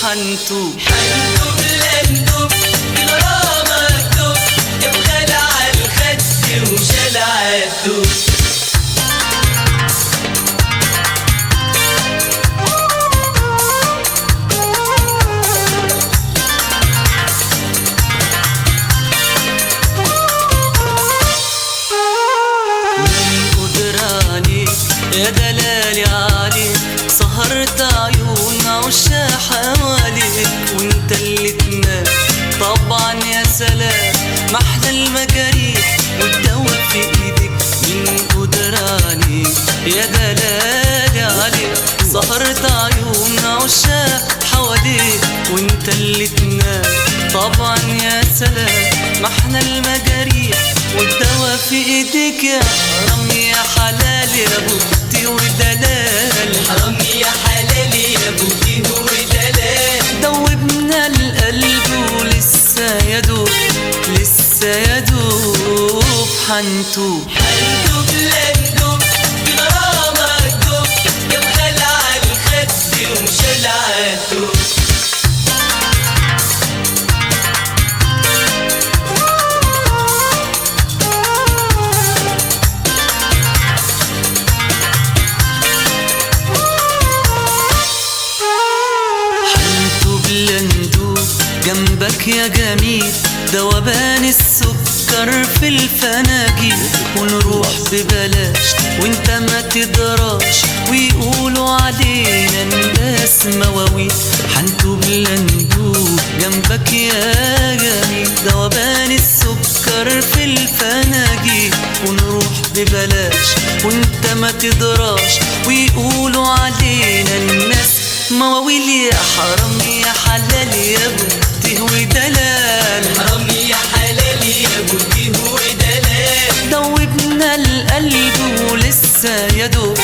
حنتوب حندوب لندوب بغرامك دوب يا ابو خلع الخد وشلع الدوب يا دلالي عليك سهرت عيون عشا حواليك وانت اللي تنام طبعا يا سلام محلى المجاريح والدواء في ايدك من قدراني يا دلالي عليك سهرت عيون عشا حواليك وانت اللي تنام طبعا يا سلام محلى المجاريح والدواء في ايدك يا حرام يا حلال يا بوتي ودلال حرام يا حلال يا بوتي ودلال دوبنا القلب ولسه يدوب لسه يدوب حنتوب حندوب لندوب بغرامك دوب يا ابو خلع الخد وشلع الدوب جنبك يا جميل دوبان السكر في الفناجيل ونروح ببلاش وانت ما تدراش ويقولوا علينا الناس مواويل حنتوب لندوب جنبك يا جميل دوبان السكر في الفناجيل ونروح ببلاش وانت ما تدراش ويقولوا علينا الناس مواويل يا حرام يا حلال يا بوتي ودلال حرام يا حلال يا بوتي ودلال دوبنا القلب ولسه يدوب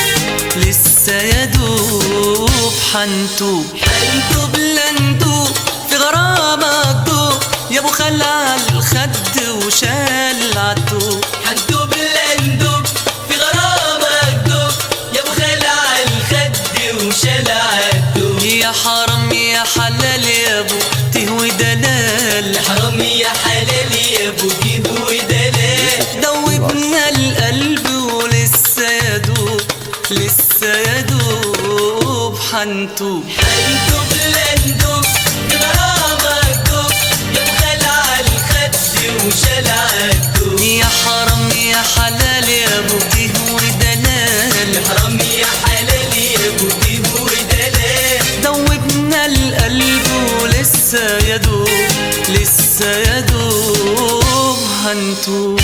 لسه يدوب حنتوب حندوب لندوب في غرامك دوب يا ابو خلع الخد وشال عالدوب حندوب لندوب في غرامك دوب يا ابو خلع الخد وشلع الدوب يا حرام يا حلال يا بوتي ودلال حرام يا حلال يا بوتي ودلال دوبنا القلب ولسه يدوب لسه يدوب حنتوب حندوب لندوب بغرامك دوب يا ابو خلع الخد وشلع الدوب يا حرام يا حلال يا بوتي ودلال حرام يا حلال يا بوتي ودلال دوبنا القلب ولسه يدوب لسه يدوب حنتوب